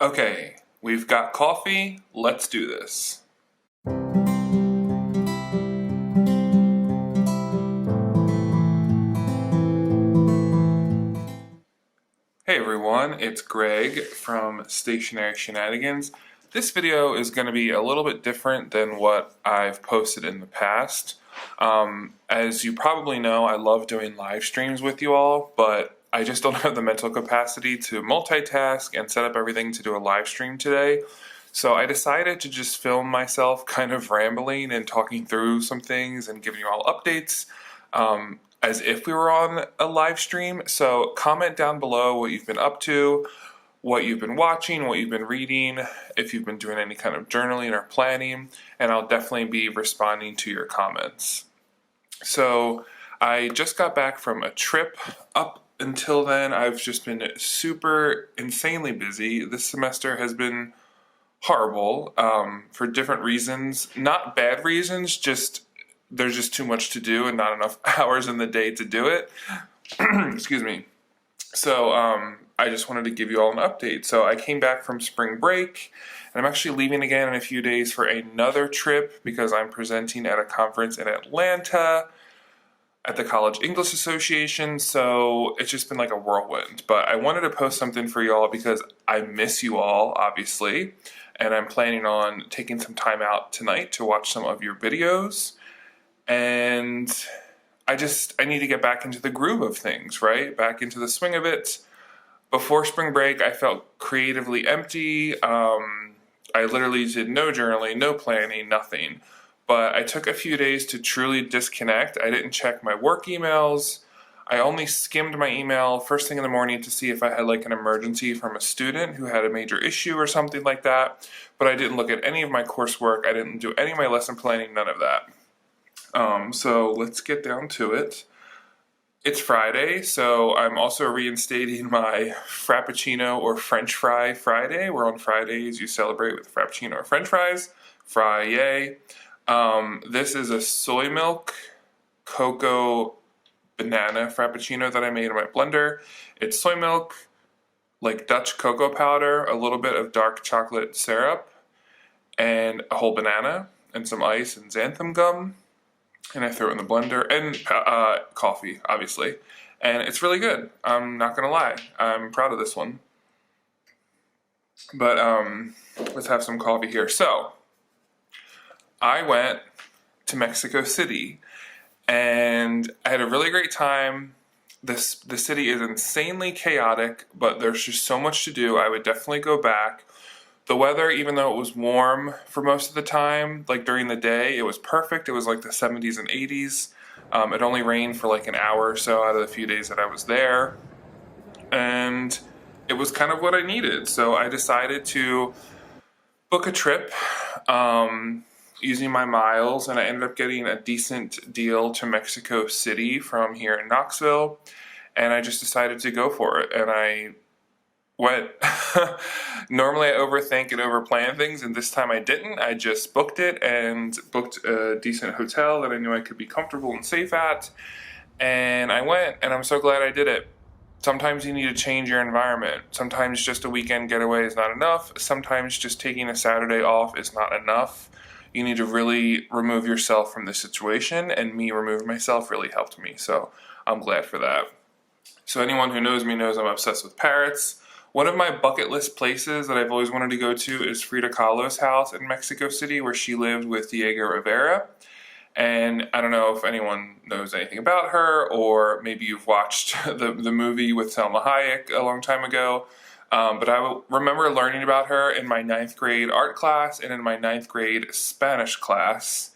Okay, we've got coffee. Let's do this. Hey everyone, it's Greg from Stationery Shenanigans. This video is going to be a little bit different than what I've posted in the past. As you probably know, I love doing live streams with you all, but I just don't have the mental capacity to multitask and set up everything to do a live stream today. So I decided to just film myself kind of rambling and talking through some things and giving you all updates. As if we were on a live stream. So comment down below what you've been up to, what you've been watching, what you've been reading, if you've been doing any kind of journaling or planning, and I'll definitely be responding to your comments. So I just got back from a trip. Up until then, I've just been super insanely busy. This semester has been horrible for different reasons. Not bad reasons, just there's just too much to do and not enough hours in the day to do it. Excuse me. So I just wanted to give you all an update. So I came back from spring break, and I'm actually leaving again in a few days for another trip because I'm presenting at a conference in Atlanta at the College English Association. So it's just been like a whirlwind. But I wanted to post something for y'all because I miss you all, obviously, and I'm planning on taking some time out tonight to watch some of your videos. And I need to get back into the groove of things, right? Back into the swing of it. Before spring break, I felt creatively empty. I literally did no journaling, no planning, nothing. But I took a few days to truly disconnect. I didn't check my work emails. I only skimmed my email first thing in the morning to see if I had like an emergency from a student who had a major issue or something like that. But I didn't look at any of my coursework. I didn't do any of my lesson planning, none of that. So let's get down to it. It's Friday, so I'm also reinstating my Frappuccino or French Fry Friday. Where on Fridays you celebrate with Frappuccino or French fries. Fry-yay. This is a soy milk, cocoa, banana Frappuccino that I made in my blender. It's soy milk, like Dutch cocoa powder, a little bit of dark chocolate syrup, and a whole banana, and some ice and xanthan gum. And I throw it in the blender, and coffee, obviously. And it's really good. I'm not gonna lie. I'm proud of this one. But let's have some coffee here. So, I went to Mexico City, and I had a really great time. The city is insanely chaotic, but there's just so much to do. I would definitely go back. The weather, even though it was warm for most of the time, like during the day, it was perfect. It was like the 70s and 80s. It only rained for like an hour or so out of the few days that I was there. And it was kind of what I needed. So I decided to book a trip using my miles, and I ended up getting a decent deal to Mexico City from here in Knoxville. And I just decided to go for it. And I went. Normally I overthink and overplan things, and this time I didn't. I just booked it and booked a decent hotel that I knew I could be comfortable and safe at. And I went, and I'm so glad I did it. Sometimes you need to change your environment. Sometimes just a weekend getaway is not enough. Sometimes just taking a Saturday off is not enough. You need to really remove yourself from the situation, and me removing myself really helped me. So I'm glad for that. So anyone who knows me knows I'm obsessed with parrots. One of my bucket list places that I've always wanted to go to is Frida Kahlo's house in Mexico City, where she lived with Diego Rivera. And I don't know if anyone knows anything about her, or maybe you've watched the movie with Selma Hayek a long time ago. But I remember learning about her in my 9th grade art class and in my 9th grade Spanish class,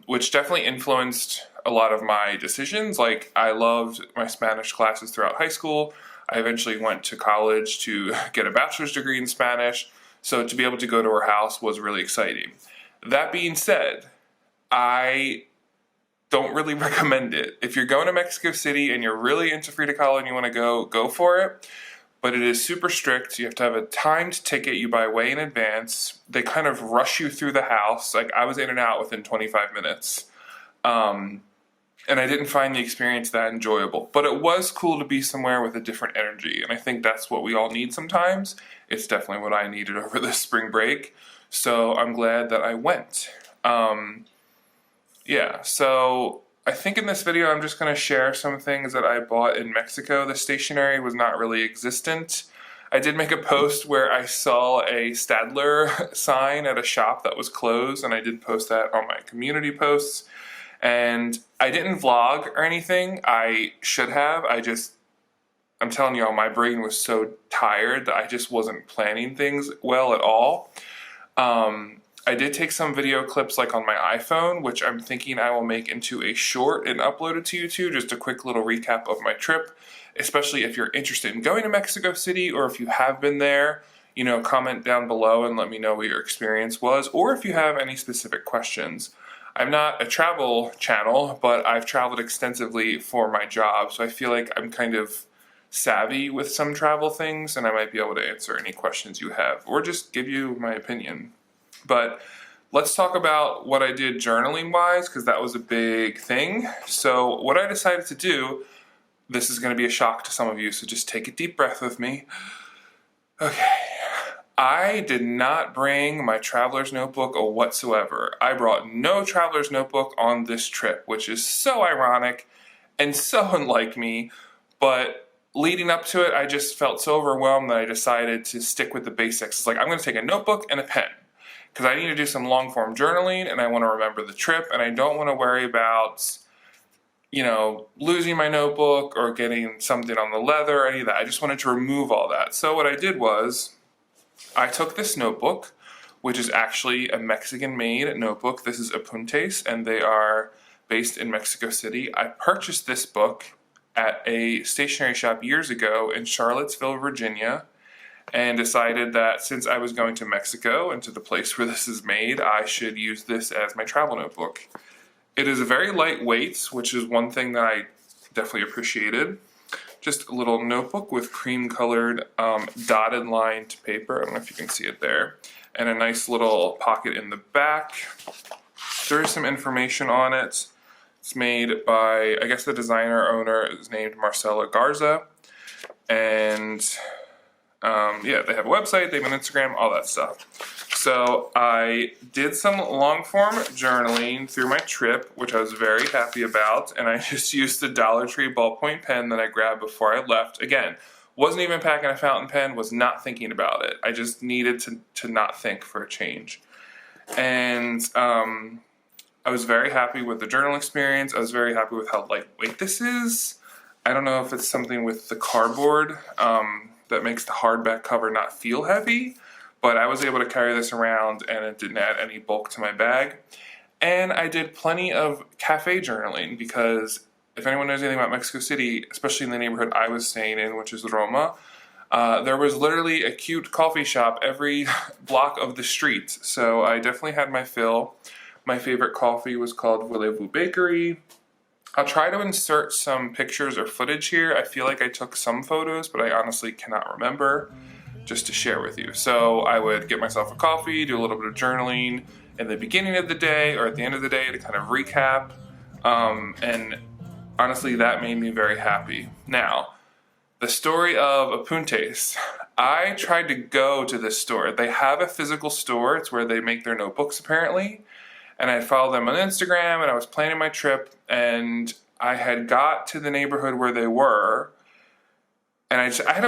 which definitely influenced a lot of my decisions. Like, I loved my Spanish classes throughout high school. I eventually went to college to get a bachelor's degree in Spanish, so to be able to go to her house was really exciting. That being said, I don't really recommend it. If you're going to Mexico City and you're really into Frida Kahlo and you want to go for it. But it is super strict. You have to have a timed ticket. You buy way in advance. They kind of rush you through the house. Like, I was in and out within 25 minutes. and I didn't find the experience that enjoyable. But it was cool to be somewhere with a different energy, and I think that's what we all need sometimes. It's definitely what I needed over the spring break, so I'm glad that I went. Yeah, so I think in this video I'm just going to share some things that I bought in Mexico. The stationery was not really existent. I did make a post where I saw a Stadler sign at a shop that was closed, and I did post that on my community posts. And I didn't vlog or anything. I should have. I'm telling y'all, my brain was so tired that I just wasn't planning things well at all. I did take some video clips like on my iPhone, which I'm thinking I will make into a short and upload it to YouTube, just a quick little recap of my trip, especially if you're interested in going to Mexico City, or if you have been there, you know, comment down below and let me know what your experience was, or if you have any specific questions. I'm not a travel channel, but I've traveled extensively for my job, so I feel like I'm kind of savvy with some travel things, and I might be able to answer any questions you have, or just give you my opinion. But let's talk about what I did journaling-wise, because that was a big thing. So what I decided to do, this is going to be a shock to some of you, so just take a deep breath with me. Okay. I did not bring my traveler's notebook whatsoever. I brought no traveler's notebook on this trip, which is so ironic and so unlike me, but leading up to it, I just felt so overwhelmed that I decided to stick with the basics. It's like, I'm going to take a notebook and a pen, because I need to do some long-form journaling, and I want to remember the trip, and I don't want to worry about, you know, losing my notebook or getting something on the leather or any of that. I just wanted to remove all that. So what I did was, I took this notebook, which is actually a Mexican-made notebook. This is Apuntes, and they are based in Mexico City. I purchased this book at a stationery shop years ago in Charlottesville, Virginia, and decided that since I was going to Mexico and to the place where this is made, I should use this as my travel notebook. It is a very lightweight, which is one thing that I definitely appreciated. Just a little notebook with cream-colored dotted lined paper. I don't know if you can see it there. And a nice little pocket in the back. There is some information on it. It's made by, I guess the designer owner is named Marcela Garza. And yeah, they have a website, they have an Instagram, all that stuff. So I did some long-form journaling through my trip, which I was very happy about, and I just used the Dollar Tree ballpoint pen that I grabbed before I left. Again, wasn't even packing a fountain pen, was not thinking about it. I just needed to not think for a change. And I was very happy with the journal experience. I was very happy with how lightweight this is. I don't know if it's something with the cardboard that makes the hardback cover not feel heavy, but I was able to carry this around and it didn't add any bulk to my bag. And I did plenty of cafe journaling, because if anyone knows anything about Mexico City, especially in the neighborhood I was staying in, which is Roma, there was literally a cute coffee shop every block of the street. So I definitely had my fill. My favorite coffee was called Voulez-Vous Bakery. I'll try to insert some pictures or footage here. I feel like I took some photos, but I honestly cannot remember, just to share with you. So I would get myself a coffee, do a little bit of journaling in the beginning of the day or at the end of the day to kind of recap. And honestly, that made me very happy. Now, the story of Apuntes. I tried to go to this store. They have a physical store. It's where they make their notebooks, apparently. And I followed them on Instagram, and I was planning my trip, and I had got to the neighborhood where they were, and I had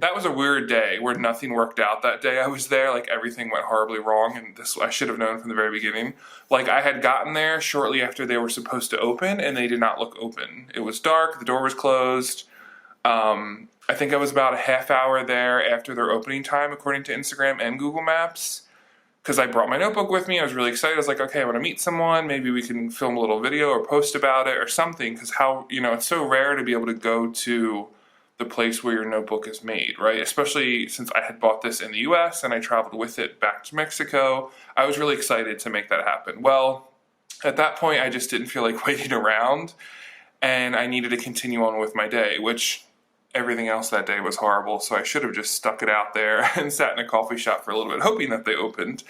that was a weird day where nothing worked out that day I was there. Like, everything went horribly wrong, and this I should have known from the very beginning. Like, I had gotten there shortly after they were supposed to open, and they did not look open. It was dark, the door was closed. I think I was about a half hour there after their opening time, according to Instagram and Google Maps. Because I brought my notebook with me, I was really excited. I was like, okay, I want to meet someone. Maybe we can film a little video or post about it or something. Because it's so rare to be able to go to the place where your notebook is made, right? Especially since I had bought this in the US and I traveled with it back to Mexico. I was really excited to make that happen. Well, at that point, I just didn't feel like waiting around, and I needed to continue on with my day, which everything else that day was horrible, so I should have just stuck it out there and sat in a coffee shop for a little bit, hoping that they opened.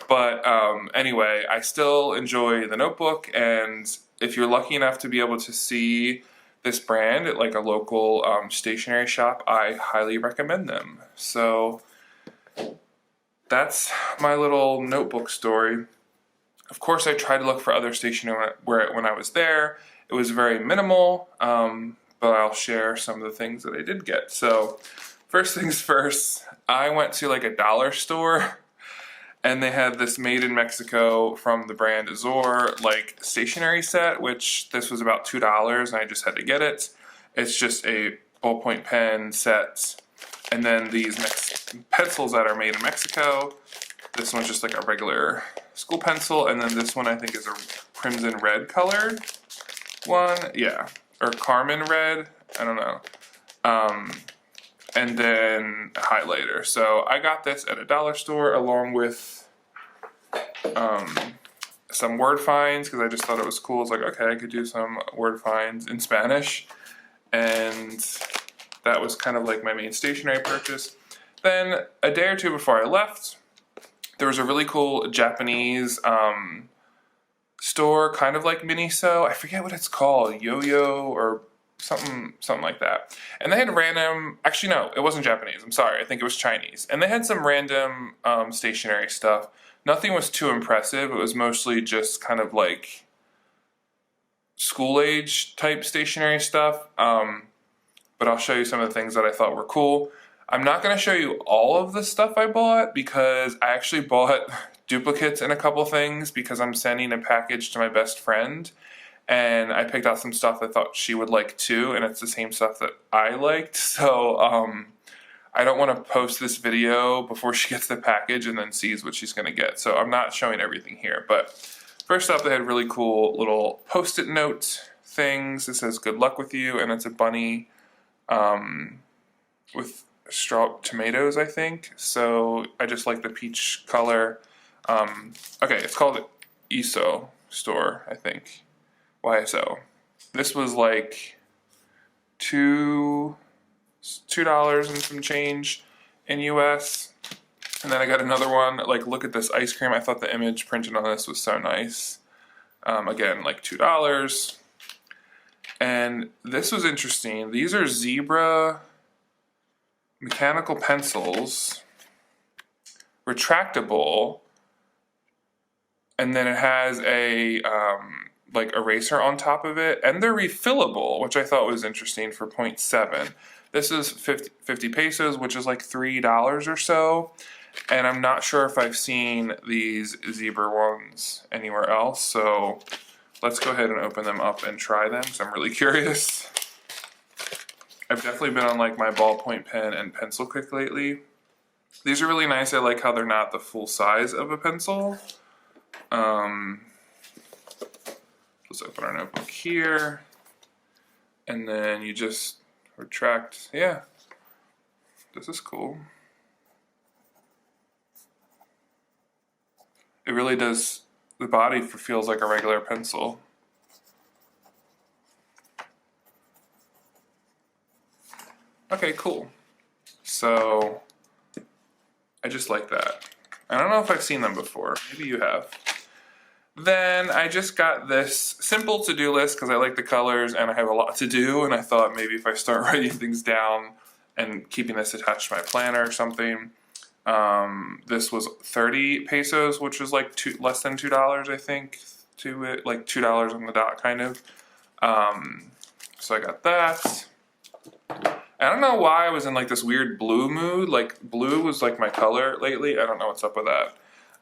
But anyway, I still enjoy the notebook, and if you're lucky enough to be able to see this brand at like a local stationery shop, I highly recommend them. So that's my little notebook story. Of course, I tried to look for other stationery when I was there. It was very minimal, but I'll share some of the things that I did get. So first things first, I went to like a dollar store and they had this made in Mexico from the brand Azor like stationery set, which this was about $2 and I just had to get it. It's just a ballpoint pen set and then these pencils that are made in Mexico. This one's just like a regular school pencil, and then this one I think is a crimson red colored one, yeah, or carmine red, I don't know. And then a highlighter. So I got this at a dollar store along with some word finds because I just thought it was cool. It's like, okay, I could do some word finds in Spanish, and that was kind of like my main stationery purchase. Then a day or two before I left, there was a really cool Japanese store, kind of like Miniso. I forget what it's called, Yo-Yo or something like that. And they had random, actually no, it wasn't Japanese, I'm sorry, I think it was Chinese. And they had some random stationery stuff. Nothing was too impressive. It was mostly just kind of like school age type stationery stuff. But I'll show you some of the things that I thought were cool. I'm not going to show you all of the stuff I bought because I actually bought duplicates in a couple things because I'm sending a package to my best friend and I picked out some stuff I thought she would like too, and it's the same stuff that I liked. So I don't want to post this video before she gets the package and then sees what she's going to get. So I'm not showing everything here. But first up, they had really cool little post-it note things. It says good luck with you, and it's a bunny with straw tomatoes, I think. So I just like the peach color. Okay, it's called ISO store, I think. YSO. This was like $2 and some change in US. And then I got another one. Like, look at this ice cream. I thought the image printed on this was so nice. Again, like $2. And this was interesting. These are zebra mechanical pencils, retractable, and then it has a like eraser on top of it, and they're refillable, which I thought was interesting for 0.7. This is 50 pesos, which is like $3 or so, and I'm not sure if I've seen these zebra ones anywhere else, so let's go ahead and open them up and try them because I'm really curious. I've definitely been on like my ballpoint pen and pencil kick lately. These are really nice. I like how they're not the full size of a pencil. Let's open our notebook here. And then you just retract. Yeah, this is cool. It really does, the body feels like a regular pencil. Okay, cool. So I just like that. I don't know if I've seen them before. Maybe you have. Then I just got this simple to-do list because I like the colors and I have a lot to do, and I thought maybe if I start writing things down and keeping this attached to my planner or something. This was 30 pesos, which was like less than $2, I think, to it, like $2 on the dot, kind of. So I got that. I don't know why I was in like this weird blue mood. Like blue was like my color lately. I don't know what's up with that.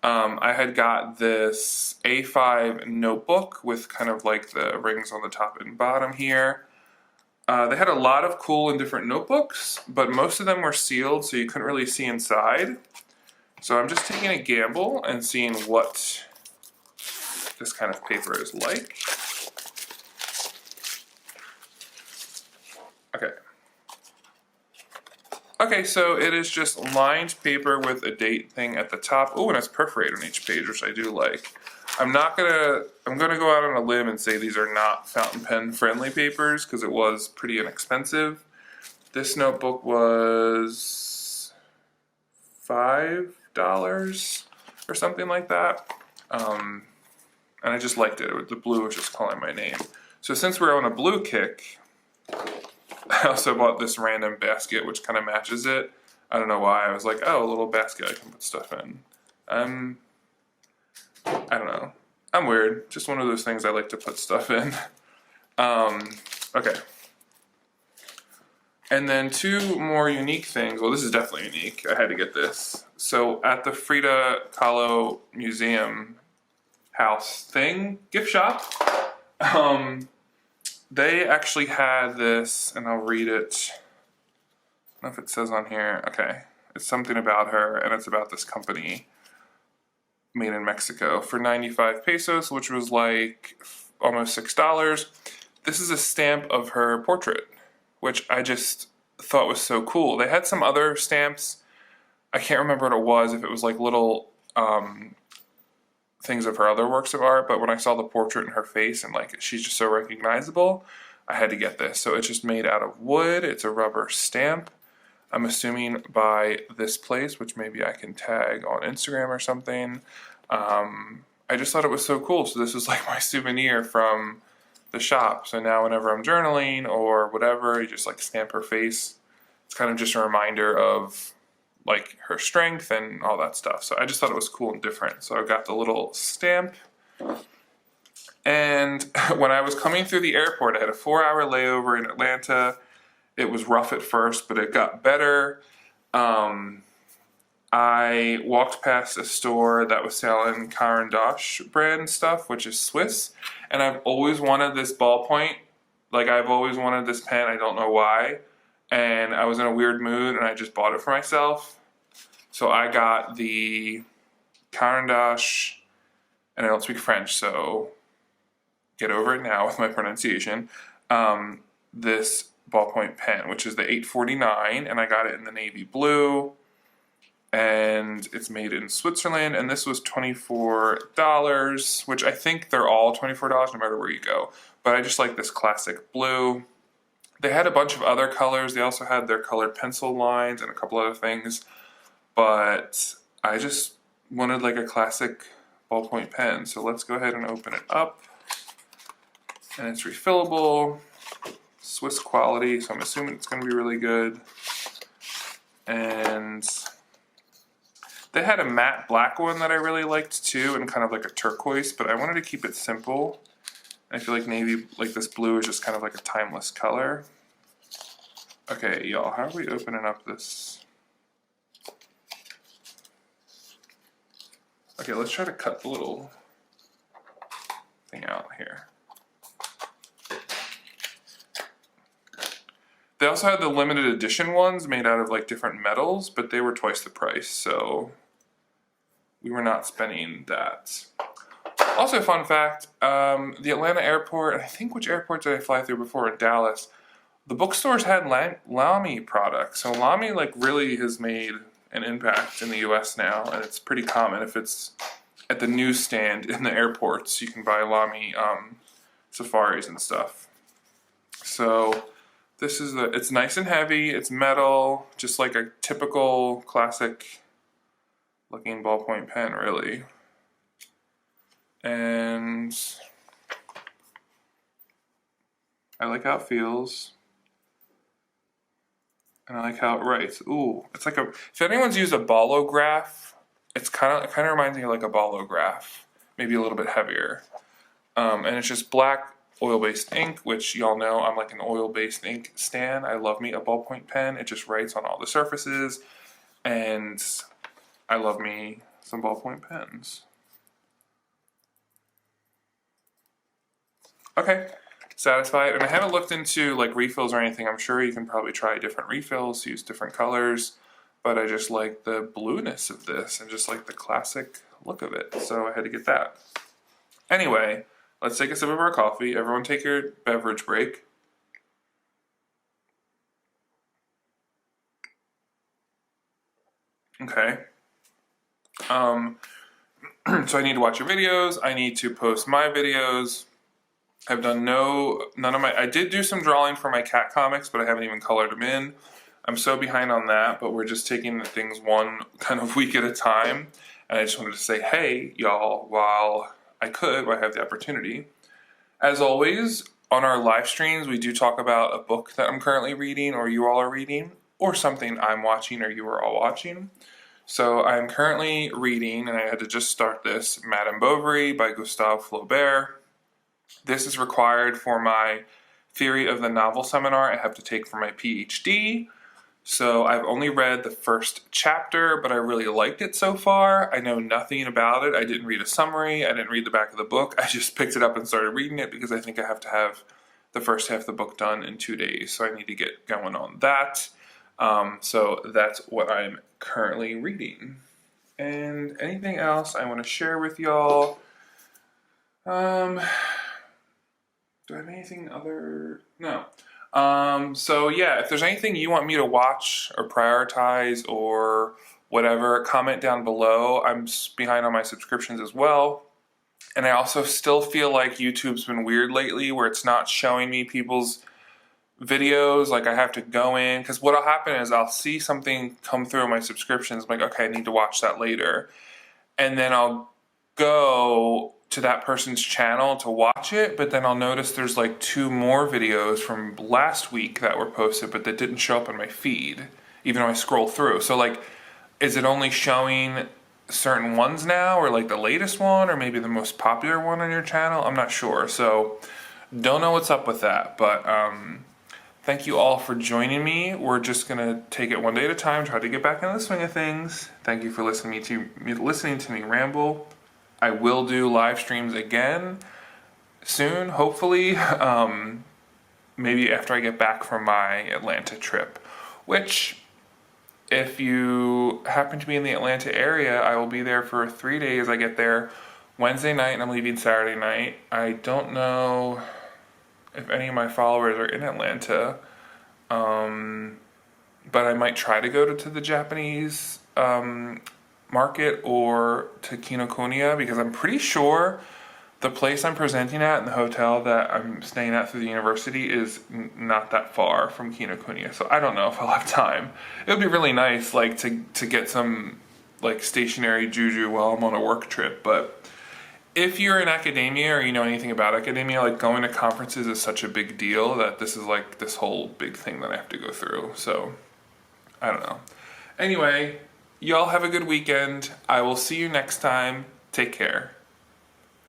I had got this A5 notebook with kind of like the rings on the top and bottom here. They had a lot of cool and different notebooks, but most of them were sealed, so you couldn't really see inside. So I'm just taking a gamble and seeing what this kind of paper is like. Okay. Okay, so it is just lined paper with a date thing at the top. Oh, and it's perforated on each page, which I do like. I'm gonna go out on a limb and say these are not fountain pen friendly papers because it was pretty inexpensive. This notebook was $5 or something like that. and I just liked it. The blue was just calling my name. So since we're on a blue kick, I also bought this random basket which kind of matches it. I don't know why. I was like, oh, a little basket I can put stuff in. I don't know. I'm weird. Just one of those things I like to put stuff in. Okay. And then two more unique things. Well, this is definitely unique. I had to get this. So at the Frida Kahlo Museum house thing, gift shop, they actually had this, and I'll read it. I don't know if it says on here. Okay. It's something about her, and it's about this company made in Mexico for 95 pesos, which was like almost $6. This is a stamp of her portrait, which I just thought was so cool. They had some other stamps. I can't remember what it was, if it was like little things of her other works of art, but when I saw the portrait in her face and like she's just so recognizable, I had to get this. So it's just made out of wood. It's a rubber stamp. I'm assuming by this place, which maybe I can tag on Instagram or something. I just thought it was so cool. So this is like my souvenir from the shop. So now whenever I'm journaling or whatever, you just like stamp her face. It's kind of just a reminder of like her strength and all that stuff. So I just thought it was cool and different. So I got the little stamp. And when I was coming through the airport, I had a 4-hour layover in Atlanta. It was rough at first, but it got better. I walked past a store that was selling Caran d'Ache brand stuff, which is Swiss. And I've always wanted this ballpoint. Like, I've always wanted this pen. I don't know why. And I was in a weird mood, and I just bought it for myself. So I got the Caran d'Ache, and I don't speak French, so get over it now with my pronunciation. This ballpoint pen, which is the 849, and I got it in the navy blue, and it's made in Switzerland, and this was $24, which I think they're all $24 no matter where you go, but I just like this classic blue. They had a bunch of other colors. They also had their colored pencil lines and a couple other things, but I just wanted like a classic ballpoint pen, so let's go ahead and open it up, and it's refillable. Swiss quality, so I'm assuming it's going to be really good. And they had a matte black one that I really liked too, and kind of like a turquoise, but I wanted to keep it simple. I feel like navy, like this blue, is just kind of like a timeless color. Okay, y'all, how are we opening up this? Okay, let's try to cut the little thing out here. They also had the limited edition ones made out of like different metals, but they were twice the price, so we were not spending that. Also, fun fact, the Atlanta airport, I think which airport did I fly through before in Dallas, the bookstores had Lamy products. So Lamy like really has made an impact in the US now, and it's pretty common. If it's at the newsstand in the airports, you can buy Lamy safaris and stuff. So this is it's nice and heavy, it's metal, just like a typical classic looking ballpoint pen, really. And I like how it feels. And I like how it writes. Ooh, it's like if anyone's used a bolograph, it kind of reminds me of like a bolograph, maybe a little bit heavier. And it's just black oil-based ink, which y'all know I'm like an oil-based ink stan. I love me a ballpoint pen. It just writes on all the surfaces, and I love me some ballpoint pens. Okay, satisfied. And I haven't looked into like refills or anything. I'm sure you can probably try different refills, use different colors, but I just like the blueness of this and just like the classic look of it. So I had to get that. Anyway, let's take a sip of our coffee. Everyone take your beverage break. Okay. So I need to watch your videos. I need to post my videos. I've done none of my, I did do some drawing for my cat comics, but I haven't even colored them in. I'm so behind on that, but we're just taking the things one kind of week at a time. And I just wanted to say, hey, y'all, while I could, but I have the opportunity. As always, on our live streams, we do talk about a book that I'm currently reading, or you all are reading, or something I'm watching, or you are all watching. So I'm currently reading, and I had to just start this, Madame Bovary by Gustave Flaubert. This is required for my Theory of the Novel seminar I have to take for my PhD. So I've only read the first chapter, but I really liked it so far. I know nothing about it. I didn't read a summary. I didn't read the back of the book. I just picked it up and started reading it because I think I have to have the first half of the book done in 2 days. So I need to get going on that. So that's what I'm currently reading. And anything else I want to share with y'all? Do I have anything other? No. So yeah, if there's anything you want me to watch or prioritize or whatever, comment down below. I'm behind on my subscriptions as well. And I also still feel like YouTube's been weird lately where it's not showing me people's videos. Like I have to go in, because what'll happen is I'll see something come through my subscriptions. I'm like, okay, I need to watch that later. And then I'll go to that person's channel to watch it, but then I'll notice there's like 2 more videos from last week that were posted, but that didn't show up in my feed, even though I scroll through. So like, is it only showing certain ones now, or like the latest one, or maybe the most popular one on your channel? I'm not sure. So don't know what's up with that, but thank you all for joining me. We're just gonna take it one day at a time, try to get back in the swing of things. Thank you for listening to me ramble. I will do live streams again soon, hopefully, maybe after I get back from my Atlanta trip, which, if you happen to be in the Atlanta area, I will be there for 3 days. I get there Wednesday night and I'm leaving Saturday night. I don't know if any of my followers are in Atlanta, but I might try to go to the Japanese market or to Kinokuniya, because I'm pretty sure the place I'm presenting at and the hotel that I'm staying at through the university is not that far from Kinokuniya. So I don't know if I'll have time. It would be really nice, like to get some like stationery juju while I'm on a work trip. But if you're in academia or you know anything about academia, like going to conferences is such a big deal that this is like this whole big thing that I have to go through. So I don't know. Anyway, y'all have a good weekend. I will see you next time. Take care.